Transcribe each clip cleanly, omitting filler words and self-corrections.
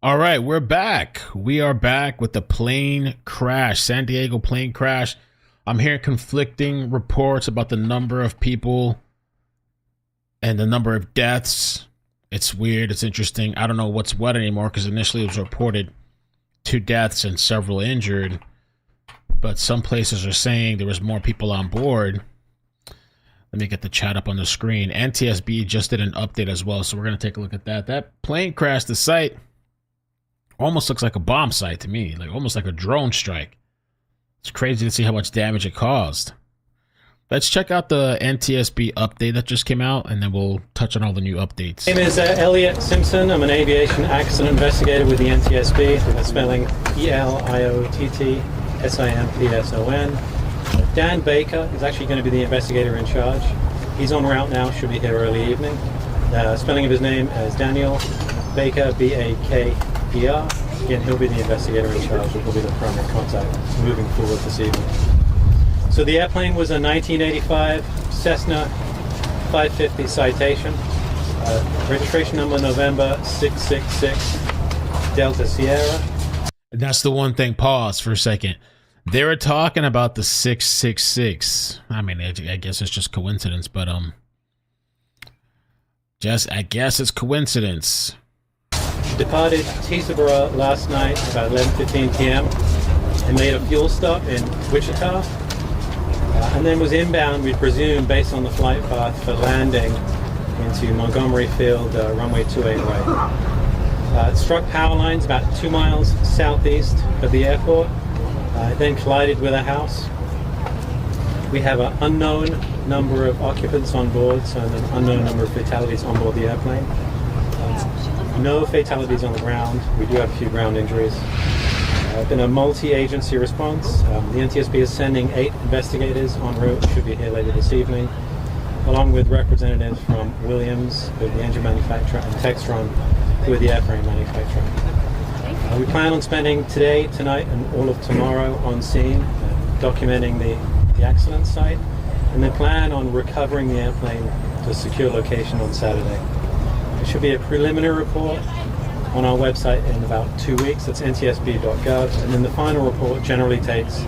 All right, we're back. We are back with the plane crash, San Diego plane crash. I'm hearing conflicting reports about the number of people and the number of deaths. It's weird. It's interesting. I don't know what's what anymore because initially it was reported 2 deaths and several injured. But some places are saying there was more people on board. Let me get the chat up on the screen. NTSB just did an update as well, so we're going to take a look at that. That plane crash, the site almost looks like a bomb site to me, like almost like a drone strike. It's crazy to see how much damage it caused. Let's check out the NTSB update that just came out, and then we'll touch on all the new updates. My name is Elliot Simpson. I'm an aviation accident investigator with the NTSB. That's spelling ELIOTTSIMPSON. Dan Baker is actually going to be the investigator in charge. He's en route now, should be here early evening. Spelling of his name is Daniel Baker, B-A-K-E-R. Again, he'll be the investigator in charge. He'll be the primary contact moving forward this evening. So the airplane was a 1985 Cessna 550 Citation. Registration number November 666 Delta Sierra. And that's the one thing, pause for a second. They were talking about the 666. I mean, I guess it's just coincidence, but I guess it's coincidence. Departed Teterboro last night about 11:15 p.m. and made a fuel stop in Wichita, and then was inbound, we presume, based on the flight path for landing into Montgomery Field, runway 28 right. It struck power lines about 2 miles southeast of the airport. It then collided with a house. We have an unknown number of occupants on board, so an unknown number of fatalities on board the airplane. No fatalities on the ground. We do have a few ground injuries. Been a multi-agency response. The NTSB is sending 8 investigators en route, should be here later this evening, along with representatives from Williams, who are the engine manufacturer, and Textron, who are the airframe manufacturer. We plan on spending today, tonight, and all of tomorrow on scene, documenting the accident site, and then plan on recovering the airplane to a secure location on Saturday. There should be a preliminary report on our website in about 2 weeks. That's ntsb.gov, and then the final report generally takes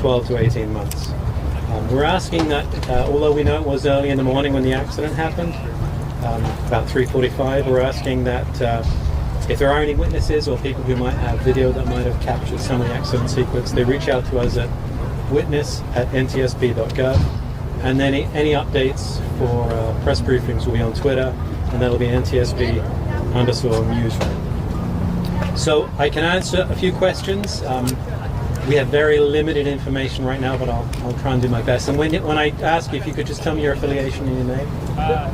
12 to 18 months. We're asking that, although we know it was early in the morning when the accident happened, about 3:45, we're asking that if there are any witnesses or people who might have video that might have captured some of the accident sequence, they reach out to us at witness@ntsb.gov, and then any updates for press briefings will be on Twitter, and that'll be NTSB_newsroom. So I can answer a few questions. We have very limited information right now, but I'll try and do my best. And when I ask you, if you could just tell me your affiliation and your name.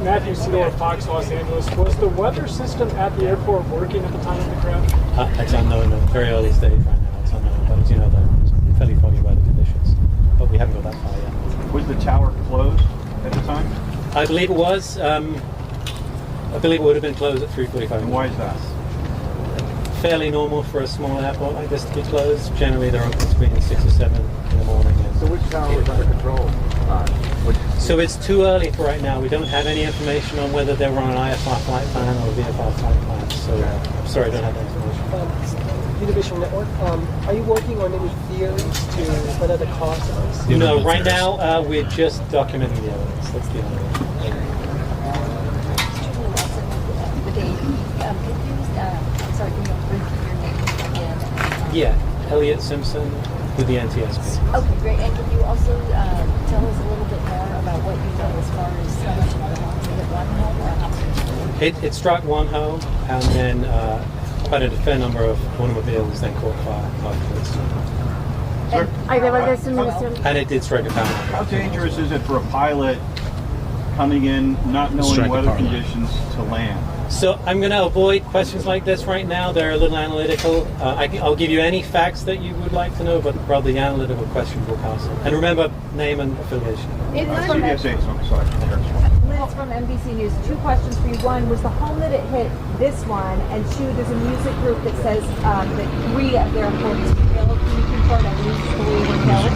Matthew Segal, Fox, Los Angeles. Was the weather system at the airport working at the time of the crash? It's unknown. Very early stage right now. It's unknown. But as you know, there's fairly foggy weather conditions. But we haven't got that far yet. Was the tower closed at the time? I believe it was. I believe it would have been closed at 3:45. And why is that? Fairly normal for a small airport like this to be closed. Generally, they're open between 6 or 7 in the morning. So which tower was under control? So it's too early for right now. We don't have any information on whether they were on an IFR flight plan or a VFR flight plan. So I'm sorry, I don't have that information. Univision Network, are you working on any theories to whether the cost of this? No, right now we're just documenting the evidence. That's the only one. Yeah, Elliot Simpson with the NTSB. Okay, great. And can you also tell us a little bit more about what you know as far as how much of it one home or how much? It struck one home, and then quite a fair number of automobiles then caught fire afterwards. And it did strike a power line. How dangerous is it for a pilot coming in, not knowing weather conditions to land? So I'm going to avoid questions like this right now. They're a little analytical. I'll give you any facts that you would like to know, but probably the analytical questions will pass. And remember, name and affiliation. CBS 8, sorry. Liz from NBC News. 2 questions for you. One, was the home that it hit this one? And 2, there's a music group that says that 3 of their employees were killed. Can you confirm that these 3 were killed?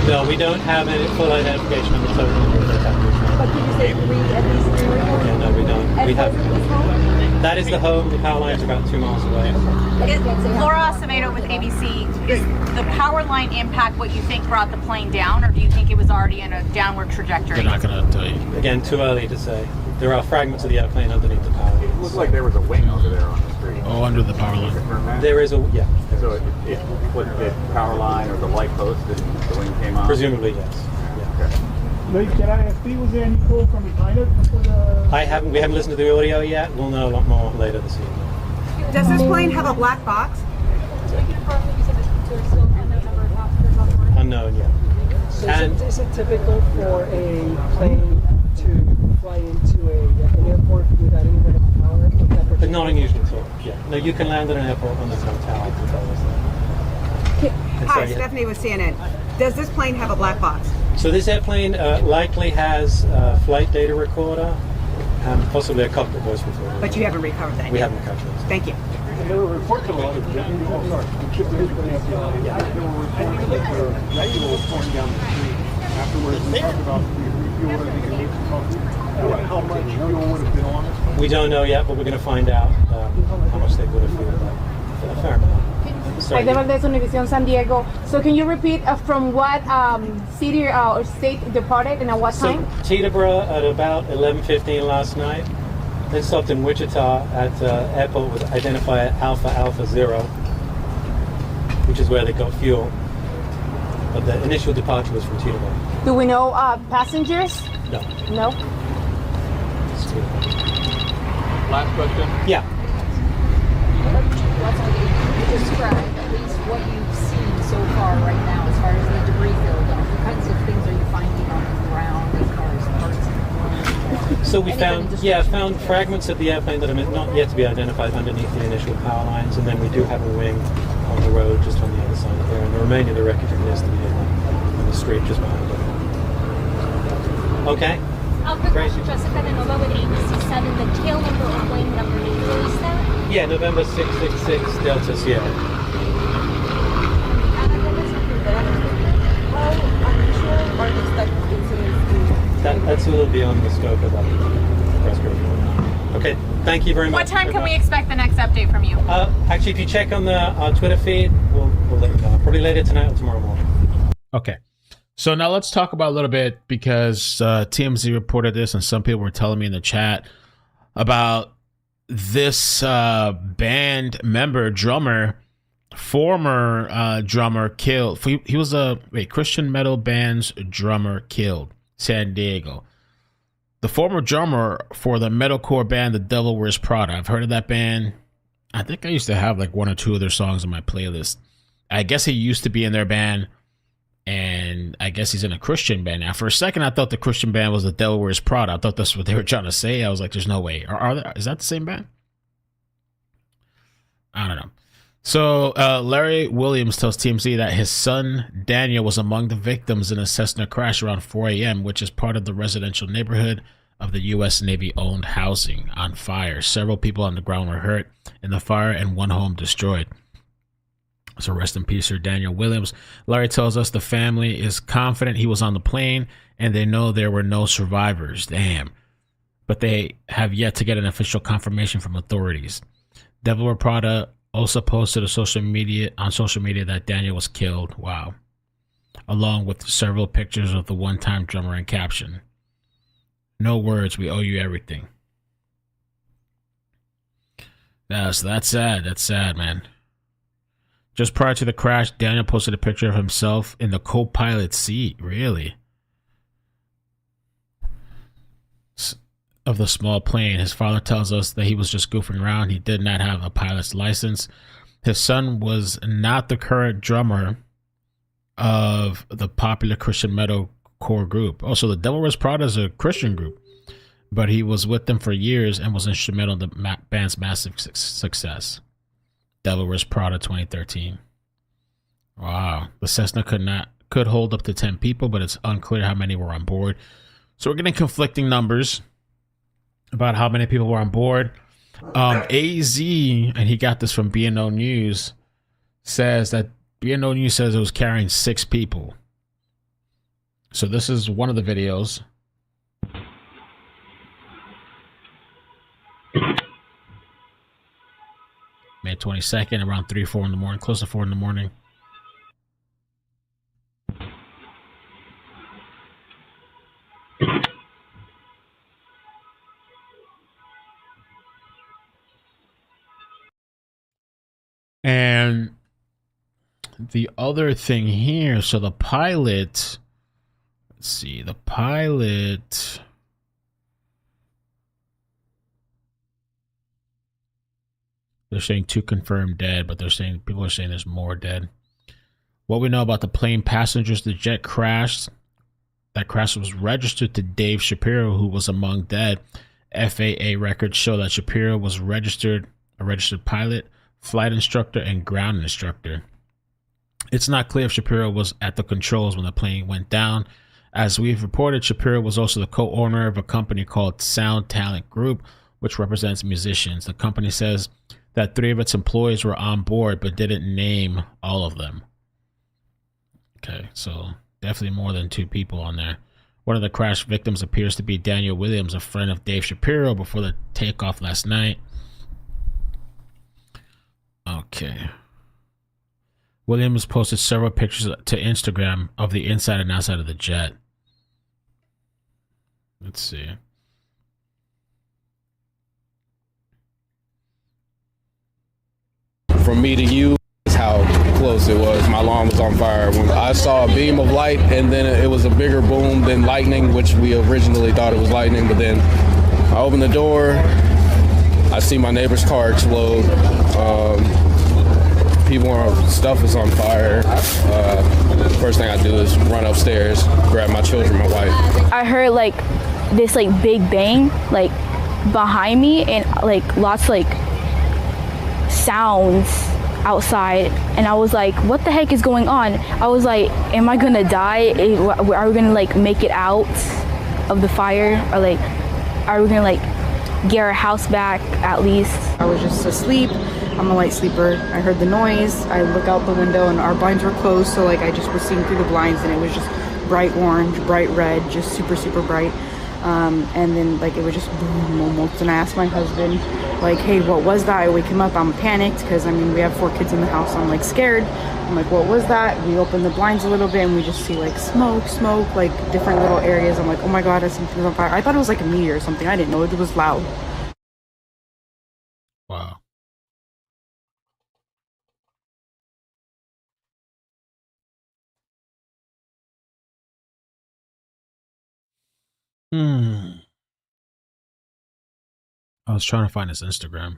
No, we don't have any full identification on the total number of fatalities. But can you say at least three reports? Yeah, no, we don't. And We have. was it this home? That is the home. The power lines are about 2 miles away. Laura Acevedo with ABC. Is the power line impact what you think brought the plane down, or do you think it was already in a downward trajectory? They're not going to tell you. Again, too early to say. There are fragments of the airplane underneath the power It lines. looked like there was a wing over there on the street. Oh, under the power line. Confirm that? There is a, yeah. So it flipped the power line or the light post and the wing came off? Presumably, yes. Yeah. Okay. Can I ask, was there any call from behind it before the... We haven't listened to the audio yet. We'll know a lot more later this evening. Does this plane have a black box? Unknown yet. So And- is it typical for a plane to fly into an airport without any kind of power? But not unusual at all. Yeah. No, you can land at an airport on the tower. Hi, Stephanie with CNN. Does this plane have a black box? So this airplane likely has a flight data recorder and possibly a cockpit voice recorder. But you haven't recovered that We yet. haven't recovered those. Thank you. There were reports of a lot of... Oh, sorry. There were reports that people were pouring down the street. Afterwards, we talked about fuel and how much fuel would have been on it. We don't know yet, but we're going to find out how much they would have fueled up. A fair amount. Sorry. Hi, Valdez, Univision San Diego. So can you repeat from what city or state departed and at what So time? Teterboro at about 11:15 last night. Then stopped in Wichita at airport with identifier Alpha Alpha Zero, which is where they got fuel. But the initial departure was from Teterboro. Do we know passengers? No, No. it's Teterboro. Last question. Yeah. Describe at least what you've seen so far right now as far as the debris field. What kinds of things are you finding on the ground as far as parts of the plane? So we Anything found fragments of the airplane that are not yet to be identified underneath the initial power lines, and then we do have a wing on the road just on the other side here, and the remainder of the wreckage appears to be on the street just behind it. Okay. Quick Great. question, Jessica Denova with ABC 7, the tail number or plane number, did you release that? Yeah, November 666 Delta Sierra. That's a little beyond the scope of that press briefing. Okay, thank you very much. What time can we expect the next update from you? Actually, if you check on our Twitter feed, we'll let you know. Probably later tonight or tomorrow morning. Okay. So now let's talk about a little bit, because TMZ reported this and some people were telling me in the chat about this band member, drummer, former drummer killed. He was a Christian metal band's drummer killed, San Diego. The former drummer for the metalcore band The Devil Wears Prada. I've heard of that band. I think I used to have like one or two of their songs on my playlist. I guess he used to be in their band, and I guess he's in a Christian band now. For a second, I thought the Christian band was The Devil Wears Prada. I thought that's what they were trying to say. I was like, there's no way. Is that the same band? I don't know. So Larry Williams tells TMZ that his son Daniel was among the victims in a Cessna crash around 4 a.m., which is part of the residential neighborhood of the U.S. Navy-owned housing on fire. Several people on the ground were hurt in the fire and one home destroyed. So rest in peace, Sir Daniel Williams. Larry tells us the family is confident he was on the plane and they know there were no survivors. Damn. But they have yet to get an official confirmation from authorities. Devil Wears Prada also posted on social media that Daniel was killed. Wow. Along with several pictures of the one-time drummer and caption, "No words, we owe you everything." Yeah, so that's sad. That's sad, man. Just prior to the crash, Daniel posted a picture of himself in the co-pilot seat. Really? Of the small plane. His father tells us that he was just goofing around. He did not have a pilot's license. His son was not the current drummer of the popular Christian metalcore group. Also, the Devil Wears Prada is a Christian group, but he was with them for years and was instrumental in the band's massive success. Devil Wears Prada 2013. Wow. The Cessna could hold up to 10 people, but it's unclear how many were on board. So we're getting conflicting numbers about how many people were on board. AZ, and he got this from BNO News, says that BNO News says it was carrying 6 people. So this is one of the videos. May 22nd, around 3, 4 in the morning, close to 4 in the morning. And the other thing here, so the pilot, let's see, the pilot, they're saying 2 confirmed dead, but they're saying, people are saying there's more dead. What we know about the plane passengers, the jet crashed. That crash was registered to Dave Shapiro, who was among dead. FAA records show that Shapiro was a registered pilot, flight instructor, and ground instructor. It's not clear if Shapiro was at the controls when the plane went down. As we've reported, Shapiro was also the co-owner of a company called Sound Talent Group, which represents musicians. The company says that 3 of its employees were on board, but didn't name all of them. Okay, so definitely more than 2 people on there. One of the crash victims appears to be Daniel Williams, a friend of Dave Shapiro, before the takeoff last night. Okay. Williams posted several pictures to Instagram of the inside and outside of the jet. Let's see. From me to you is how close it was. My lawn was on fire. When I saw a beam of light, and then it was a bigger boom than lightning, which we originally thought it was lightning. But then I opened the door. I see my neighbor's car explode. Stuff is on fire. First thing I do is run upstairs, grab my children, my wife. I heard like this like big bang like behind me, and like lots like sounds outside, and I was like, what the heck is going on? I was like, am I gonna die? Are we gonna like make it out of the fire, or like are we gonna like get our house back at least? I was just asleep. I'm a light sleeper. I heard the noise. I look out the window and our blinds were closed, so like I just was seeing through the blinds, and it was just bright orange, bright red, just super, super bright. And then like it was just boom almost, and I asked my husband like, hey, what was that? I wake him up. I'm panicked because I mean we have 4 kids in the house, so I'm like scared. I'm like, what was that? We open the blinds a little bit and we just see like smoke, like different little areas. I'm like, oh my god, something's on fire. I thought it was like a meteor or something. I didn't know it was loud. Wow. I was trying to find his Instagram.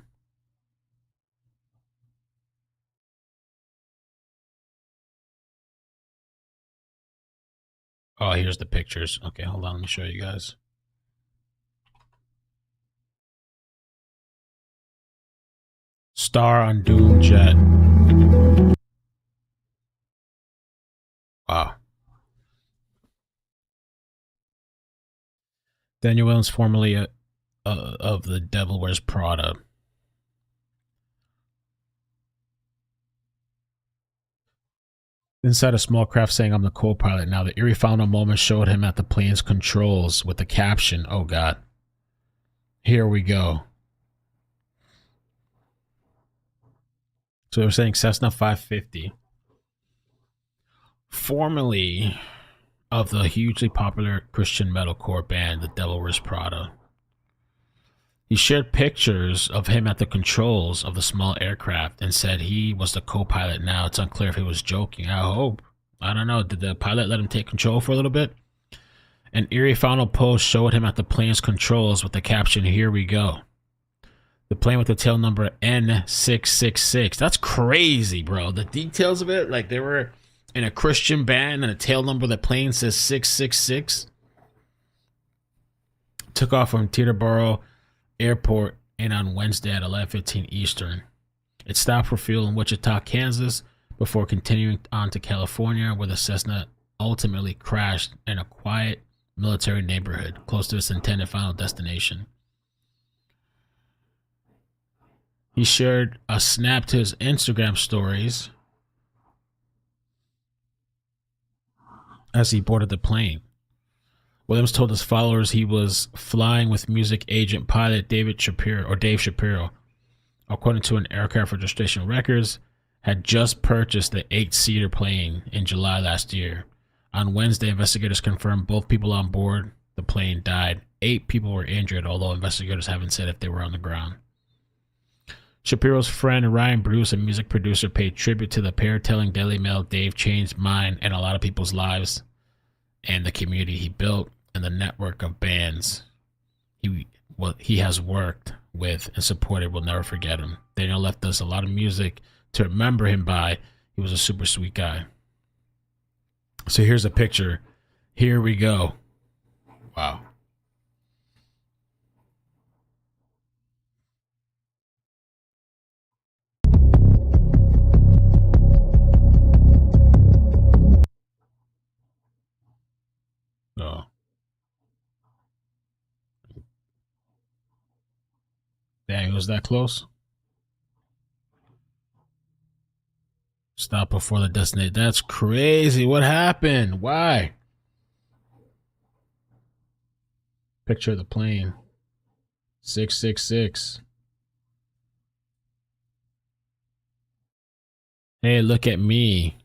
Oh, here's the pictures. Okay, hold on. Let me show you guys. Star on Doom Jet. Wow. Daniel Williams, formerly of The Devil Wears Prada. Inside a small craft saying, I'm the co-pilot now. The eerie final moment showed him at the plane's controls with the caption, oh God. Here we go. So they're saying Cessna 550. Formerly of the hugely popular Christian metalcore band, The Devil Wears Prada. He shared pictures of him at the controls of the small aircraft and said he was the co-pilot now. It's unclear if he was joking. I hope. I don't know. Did the pilot let him take control for a little bit? An eerie final post showed him at the plane's controls with the caption, here we go. The plane with the tail number N666. That's crazy, bro. The details of it, like they were in a Christian band and a tail number of the plane says 666. Took off from Teterboro Airport in on Wednesday at 11:15 Eastern. It stopped for fuel in Wichita, Kansas, before continuing on to California, where the Cessna ultimately crashed in a quiet military neighborhood close to its intended final destination. He shared a snap to his Instagram stories as he boarded the plane. Williams told his followers he was flying with music agent pilot Dave Shapiro. according to an aircraft registration records, had just purchased the 8-seater plane in July last year. On Wednesday, investigators confirmed both people on board the plane died. 8 people were injured, although investigators haven't said if they were on the ground. Shapiro's friend Ryan Bruce, a music producer, paid tribute to the pair, telling Daily Mail Dave changed mine and a lot of people's lives and the community he built and the network of bands he has worked with and supported. Will never forget him. Daniel left us a lot of music to remember him by. He was a super sweet guy. So here's a picture. Here we go. Wow. Oh. Dang, was that close? Stop before the destination. That's crazy. What happened? Why? Picture of the plane. 666. Hey, look at me.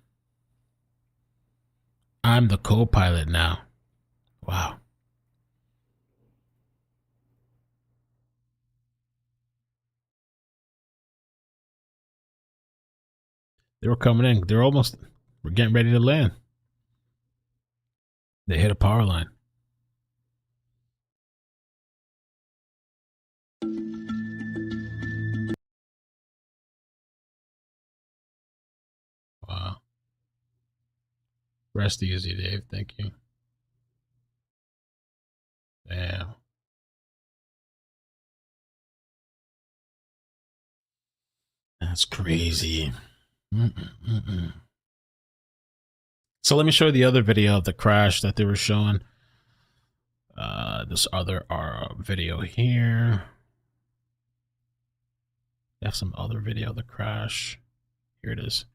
I'm the co-pilot now. Wow. They were coming in. We're getting ready to land. They hit a power line. Wow. Rest easy, Dave. Thank you. Damn. That's crazy. So let me show you the other video of the crash that they were showing. This other video here. They have some other video of the crash. Here it is.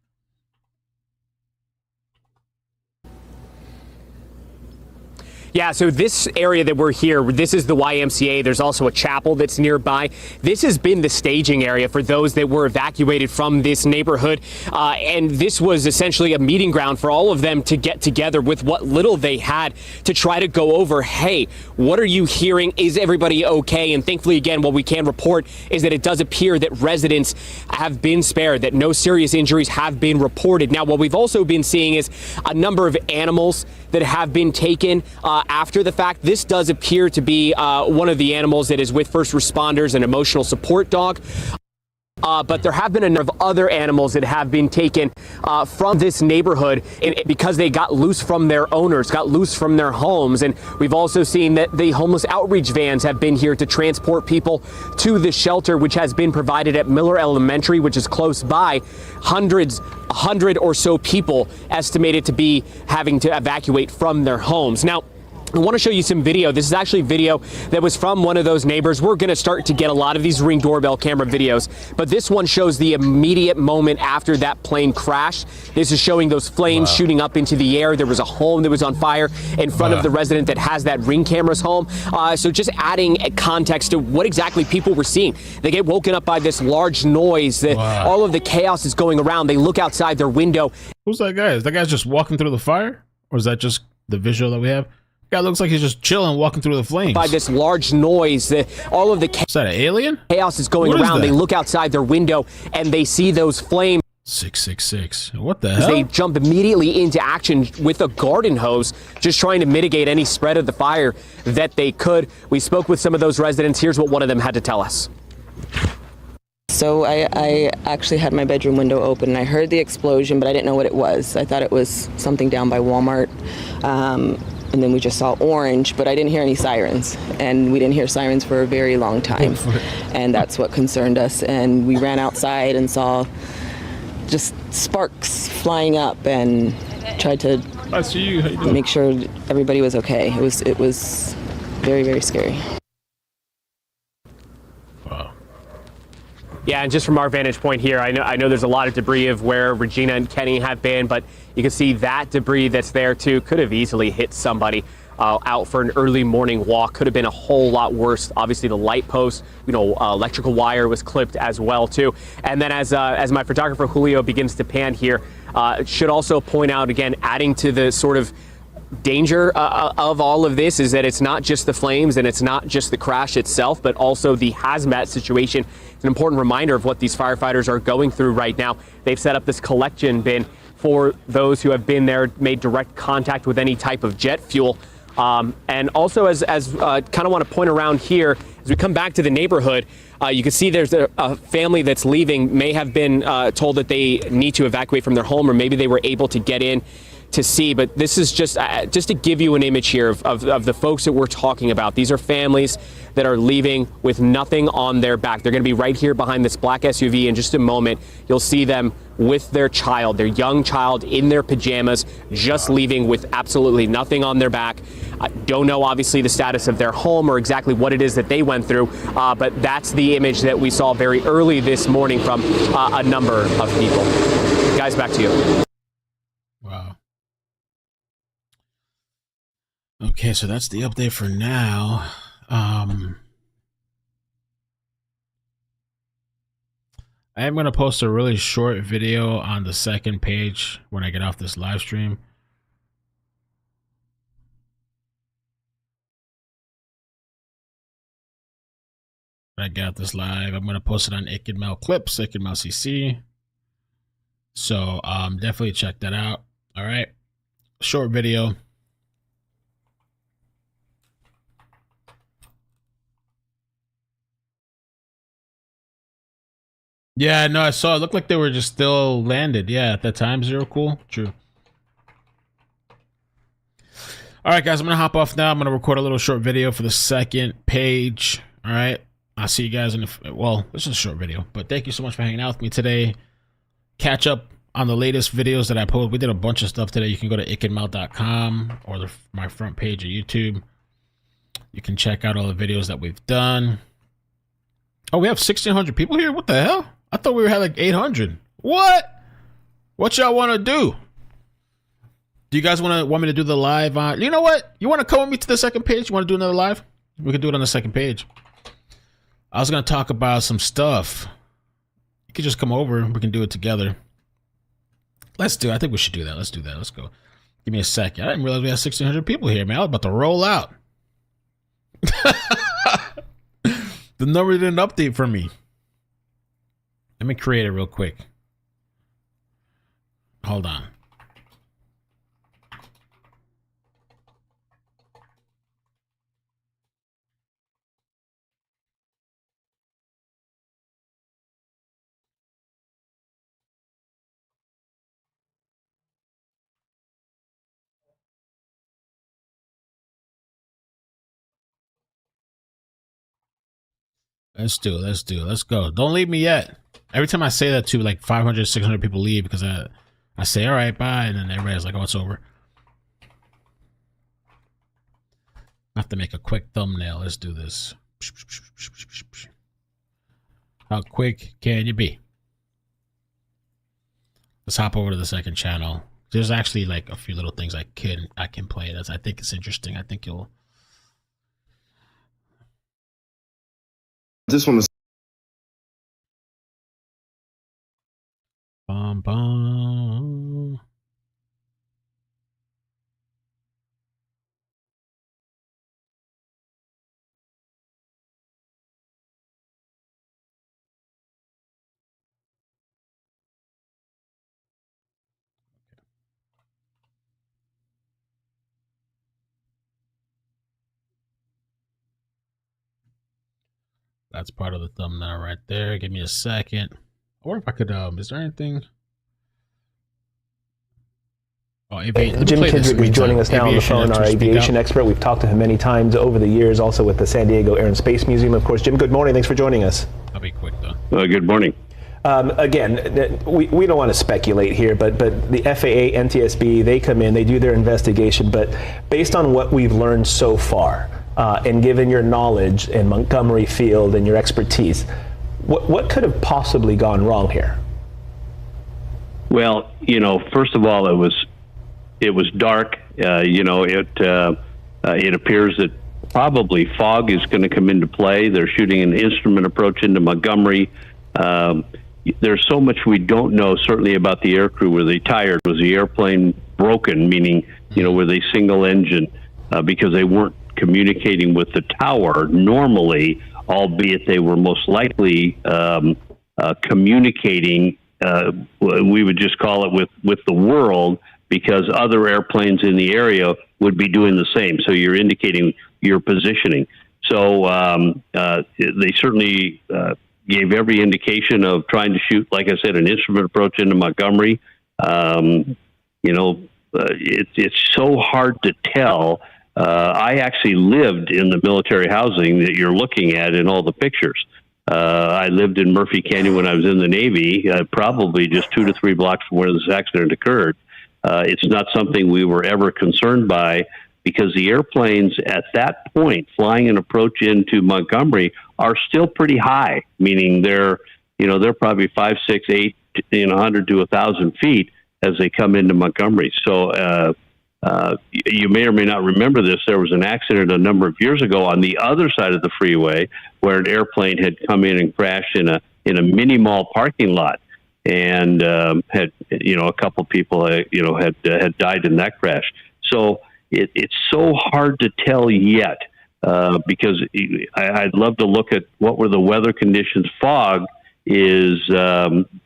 Yeah, so this area that we're here, this is the YMCA. There's also a chapel that's nearby. This has been the staging area for those that were evacuated from this neighborhood. And this was essentially a meeting ground for all of them to get together with what little they had to try to go over, hey, what are you hearing? Is everybody okay? And thankfully, again, what we can report is that it does appear that residents have been spared, that no serious injuries have been reported. Now, what we've also been seeing is a number of animals that have been taken after the fact. This does appear to be one of the animals that is with first responders, an emotional support dog. But there have been a number of other animals that have been taken from this neighborhood because they got loose from their owners, got loose from their homes. And we've also seen that the homeless outreach vans have been here to transport people to the shelter, which has been provided at Miller Elementary, which is close by. 100 or so people estimated to be having to evacuate from their homes. Now, I want to show you some video. This is actually video that was from one of those neighbors. We're going to start to get a lot of these Ring doorbell camera videos, but this one shows the immediate moment after that plane crashed. This is showing those flames shooting up into the air. There was a home that was on fire in front of the resident that has that Ring camera's home. So just adding context to what exactly people were seeing. They get woken up by this large noise. That all of the chaos is going around. They look outside their window. Who's that guy? Is that guy just walking through the fire? Or is that just the visual that we have? Guy looks like he's just chilling, walking through the flames. By this large noise, that all of the is that an alien? Chaos is going around. They look outside their window and they see those flames. 666. What the hell? They jump immediately into action with a garden hose, just trying to mitigate any spread of the fire that they could. We spoke with some of those residents. Here's what one of them had to tell us. So I actually had my bedroom window open and I heard the explosion, but I didn't know what it was. I thought it was something down by Walmart. And then we just saw orange, but I didn't hear any sirens. And we didn't hear sirens for a very long time. And that's what concerned us. And we ran outside and saw just sparks flying up and tried to make sure everybody was okay. It was very, very scary. Yeah, and just from our vantage point here, I know there's a lot of debris of where Regina and Kenny have been, but you can see that debris that's there too could have easily hit somebody. out for an early morning walk. Could have been a whole lot worse. Obviously, the light post, electrical wire was clipped as well too. And then as my photographer Julio begins to pan here, should also point out again, adding to the sort of danger of all of this is that it's not just the flames and it's not just the crash itself, but also the hazmat situation. It's an important reminder of what these firefighters are going through right now. They've set up this collection bin for those who have been there, made direct contact with any type of jet fuel. And also, as kind of want to point around here, as we come back to the neighborhood, you can see there's a family that's leaving, may have been told that they need to evacuate from their home, or maybe they were able to get in to see. But this is just to give you an image here of the folks that we're talking about. These are families that are leaving with nothing on their back. They're going to be right here behind this black SUV in just a moment. You'll see them with their child, their young child in their pajamas, just leaving with absolutely nothing on their back. I don't know, obviously, the status of their home or exactly what it is that they went through, but that's the image that we saw very early this morning from a number of people. Guys, back to you. Wow. Okay, so that's the update for now. I am going to post a really short video on the second page when I get off this live stream. When I get out this live, I'm going to post it on Ikidmel Clips, Ikidmel CC. So definitely check that out. All right. Short video. Yeah, no, I saw it. Looked like they were just still landed. Yeah, at that time, zero cool. True. All right, guys, I'm going to hop off now. I'm going to record a little short video for the second page. All right. I'll see you guys in well, this is a short video, but thank you so much for hanging out with me today. Catch up on the latest videos that I posted. We did a bunch of stuff today. You can go to ikidmel.com or my front page of YouTube. You can check out all the videos that we've done. Oh, we have 1,600 people here? What the hell? I thought we had like 800. What? What y'all want to do? Do you guys want me to do the live on? You know what? You want to come with me to the second page? You want to do another live? We can do it on the second page. I was going to talk about some stuff. You could just come over. We can do it together. Let's do it. I think we should do that. Let's do that. Let's go. Give me a second. I didn't realize we had 1,600 people here, man. I was about to roll out. The number didn't update for me. Let me create it real quick. Hold on. Let's do it. Let's do it. Let's go. Don't leave me yet. Every time I say that to like 500, 600 people leave because I say, all right, bye. And then everybody's like, oh, it's over. I have to make a quick thumbnail. Let's do this. How quick can you be? Let's hop over to the second channel. There's actually like a few little things I can play. I think it's interesting. I think you'll. This one is. Bum. That's part of the thumbnail right there. Give me a second. I wonder if I could, is there anything? Oh, Jim Kindred is joining us now on the phone, our aviation expert. We've talked to him many times over the years, also with the San Diego Air and Space Museum. Of course, Jim, good morning. Thanks for joining us. I'll be quick, though. Good morning. Again, we don't want to speculate here, but the FAA, NTSB, they come in, they do their investigation. But based on what we've learned so far, and given your knowledge in Montgomery Field and your expertise, what could have possibly gone wrong here? Well, first of all, it was dark. It appears that probably fog is going to come into play. They're shooting an instrument approach into Montgomery. There's so much we don't know, certainly about the aircrew. Were they tired? Was the airplane broken, meaning, were they single engine? Because they weren't communicating with the tower normally, albeit they were most likely communicating, we would just call it with the world, because other airplanes in the area would be doing the same. So you're indicating your positioning. So they certainly gave every indication of trying to shoot, like I said, an instrument approach into Montgomery. It's so hard to tell. I actually lived in the military housing that you're looking at in all the pictures. I lived in Murphy Canyon when I was in the Navy, probably just 2 to 3 blocks from where this accident occurred. It's not something we were ever concerned by, because the airplanes at that point flying an approach into Montgomery are still pretty high, meaning they're probably 5, 6, 8, 100 to 1,000 feet as they come into Montgomery. So you may or may not remember this. There was an accident a number of years ago on the other side of the freeway where an airplane had come in and crashed in a mini mall parking lot, and had a couple people had died in that crash. So it's so hard to tell yet, because I'd love to look at what were the weather conditions. Fog is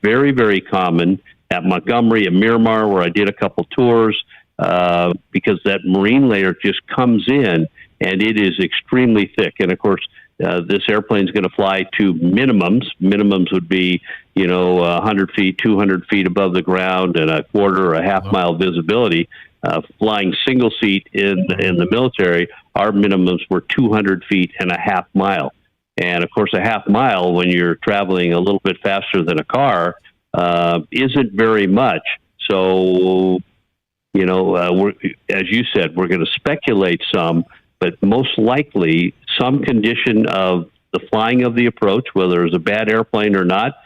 very, very common at Montgomery, at Miramar, where I did a couple tours, because that marine layer just comes in and it is extremely thick. And of course, this airplane is going to fly to minimums. Minimums would be, 100 feet, 200 feet above the ground, and a quarter or a half mile visibility. Flying single seat in the military, our minimums were 200 feet and a half mile. And of course, a half mile, when you're traveling a little bit faster than a car, isn't very much. So, as you said, we're going to speculate some, but most likely some condition of the flying of the approach, whether it's a bad airplane or not,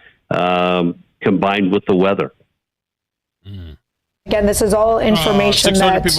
combined with the weather. Again, this is all information that is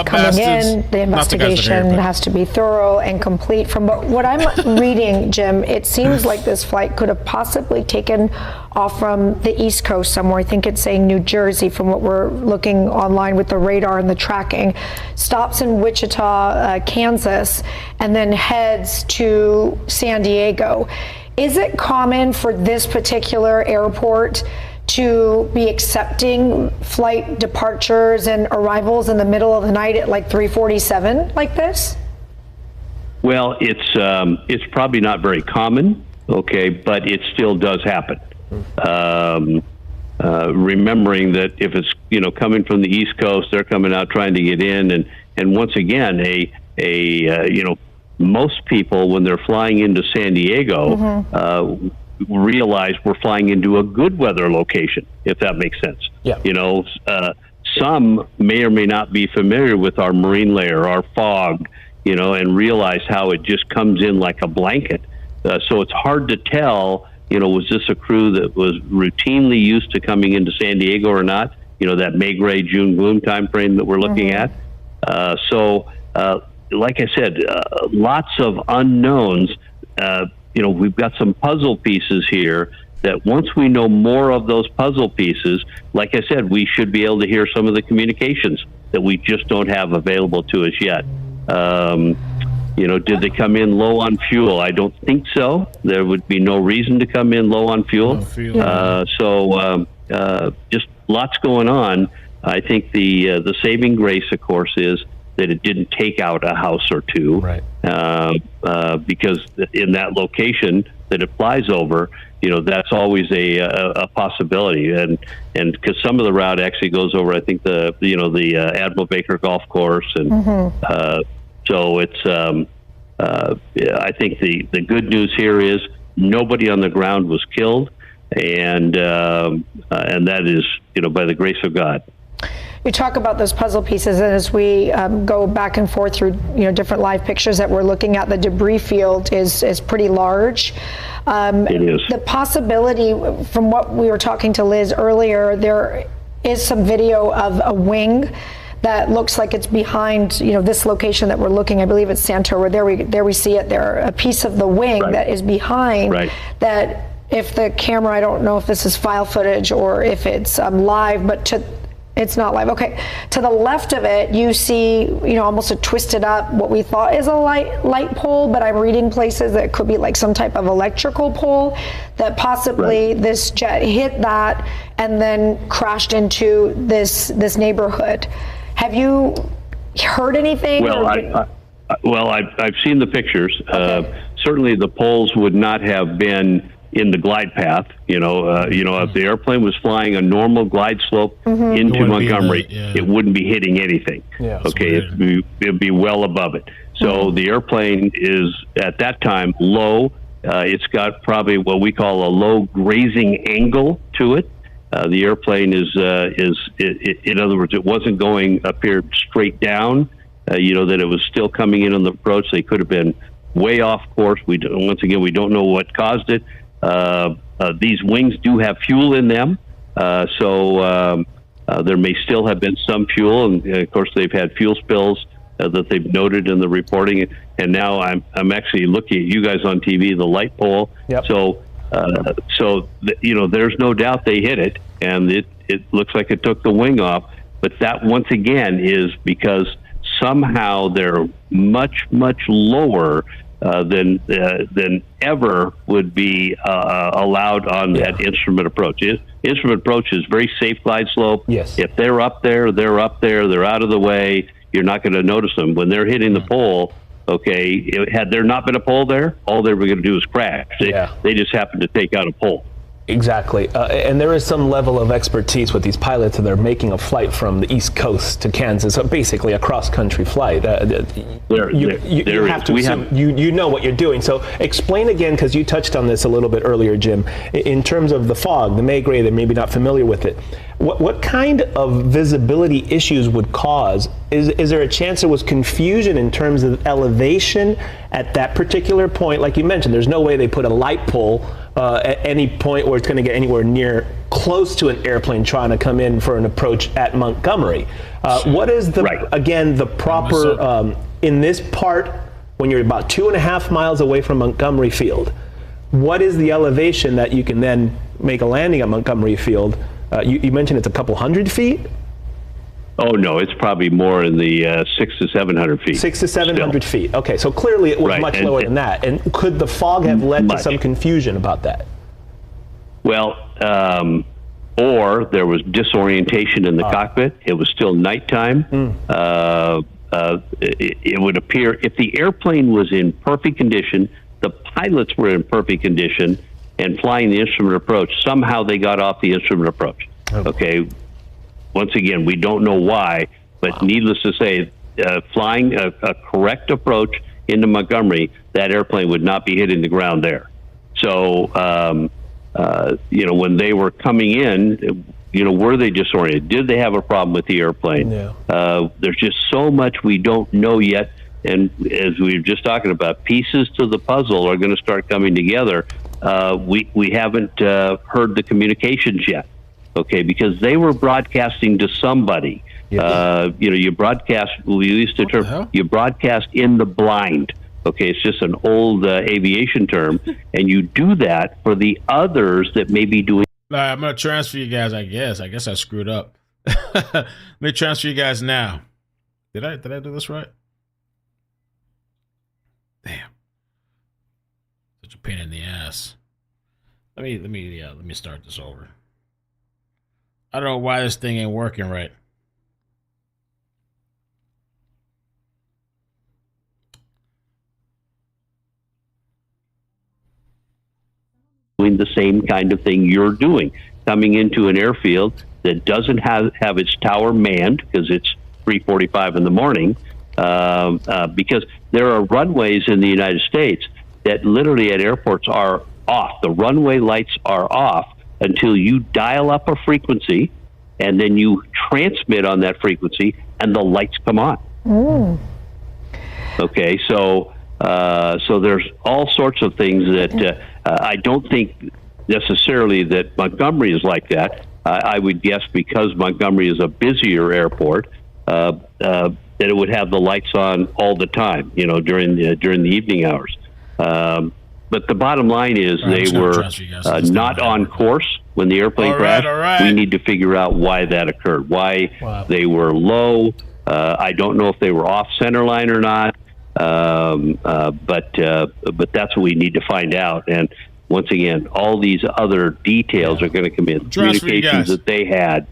coming in. The investigation has to be thorough and complete. From what I'm reading, Jim, it seems like this flight could have possibly taken off from the East Coast somewhere. I think it's saying New Jersey from what we're looking online with the radar and the tracking. Stops in Wichita, Kansas, and then heads to San Diego. Is it common for this particular airport to be accepting flight departures and arrivals in the middle of the night at like 3:47 like this? Well, it's probably not very common, okay, but it still does happen. Remembering that if it's coming from the East Coast, they're coming out trying to get in, and once again, most people when they're flying into San Diego. Realize we're flying into a good weather location, if that makes sense. Yeah. Some may or may not be familiar with our marine layer, our fog, and realize how it just comes in like a blanket. So it's hard to tell, was this a crew that was routinely used to coming into San Diego or not? That May, gray, June gloom time frame that we're looking at. Like I said, lots of unknowns. We've got some puzzle pieces here that once we know more of those puzzle pieces, like I said, we should be able to hear some of the communications that we just don't have available to us yet. Did they come in low on fuel? I don't think so. There would be no reason to come in low on fuel. Just lots going on. I think the saving grace, of course, is that it didn't take out a house or two, right? Because in that location that it flies over, that's always a possibility, and because some of the route actually goes over, I think the Admiral Baker Golf Course, and so it's. I think the good news here is nobody on the ground was killed, and that is by the grace of God. You talk about those puzzle pieces, and as we go back and forth through different live pictures that we're looking at, the debris field is pretty large. It is. The possibility, from what we were talking to Liz earlier, there is some video of a wing that looks like it's behind, you know, this location that we're looking. I believe it's Santo, where there we see it there, a piece of the wing that is behind that. If the camera, I don't know if this is file footage or if it's live, but it's not live. Okay, to the left of it, you see, you know, almost a twisted up, what we thought is a light pole, but I'm reading places that it could be like some type of electrical pole, that possibly this jet hit that and then crashed into this neighborhood. Have you heard anything? Well, I've seen the pictures. Okay. Certainly the poles would not have been in the glide path, if the airplane was flying a normal glide slope into Montgomery, it wouldn't be hitting anything. Yeah, okay, it'd be well above it. So the airplane is at that time low. It's got probably what we call a low grazing angle to it. The airplane is in other words, it wasn't going up here straight down. That it was still coming in on the approach. They could have been way off course. We don't know what caused it. These wings do have fuel in them, so there may still have been some fuel, and of course they've had fuel spills that they've noted in the reporting. And now I'm actually looking at you guys on TV, the light pole. Yep. So there's no doubt they hit it, and it looks like it took the wing off. But that once again is because somehow they're much lower than ever would be allowed on that instrument approach. Instrument approach is very safe glide slope. Yes. If they're up there, they're out of the way. You're not going to notice them. When they're hitting the pole, had there not been a pole there, all they were going to do is crash. They just happened to take out a pole. Exactly. And there is some level of expertise with these pilots that are making a flight from the East Coast to Kansas, so basically a cross-country flight. You have to assume you know what you're doing. So explain again, because you touched on this a little bit earlier, Jim, in terms of the fog, the May gray, they're maybe not familiar with it. What kind of visibility issues would cause? Is there a chance there was confusion in terms of elevation at that particular point? Like you mentioned, there's no way they put a light pole at any point where it's going to get anywhere near close to an airplane trying to come in for an approach at Montgomery. What is the proper, in this part, when you're about 2.5 miles away from Montgomery Field, what is the elevation that you can then make a landing at Montgomery Field? You mentioned it's a couple hundred feet? Oh, no, it's probably more in the 600 to 700 feet. 600 to 700 feet. Okay, so clearly it was much lower than that. And could the fog have led to some confusion about that? Well, or there was disorientation in the cockpit. It was still nighttime. It would appear if the airplane was in perfect condition, the pilots were in perfect condition, and flying the instrument approach, somehow they got off the instrument approach. Okay. Once again, we don't know why, but needless to say, flying a correct approach into Montgomery, that airplane would not be hitting the ground there. So, when they were coming in, were they disoriented? Did they have a problem with the airplane? Yeah. There's just so much we don't know yet. And as we were just talking about, pieces to the puzzle are going to start coming together. We haven't heard the communications yet. Okay, because they were broadcasting to somebody. You broadcast, we used to term, you broadcast in the blind. Okay, it's just an old aviation term. And you do that for the others that may be doing. All right, I'm going to transfer you guys, I guess. I guess I screwed up. Let me transfer you guys now. Did I do this right? Damn. Such a pain in the ass. Let me start this over. I don't know why this thing ain't working right. Doing the same kind of thing you're doing, coming into an airfield that doesn't have its tower manned because it's 3:45 in the morning, because there are runways in the United States that literally at airports are off. The runway lights are off until you dial up a frequency, and then you transmit on that frequency, and the lights come on. Okay, so there's all sorts of things that I don't think necessarily that Montgomery is like that. I would guess because Montgomery is a busier airport, that it would have the lights on all the time, during the evening hours. But the bottom line is they were not on course when the airplane crashed. Right. We need to figure out why that occurred, why they were low. I don't know if they were off center line or not, but that's what we need to find out. And once again, all these other details are going to come in. Communications that they had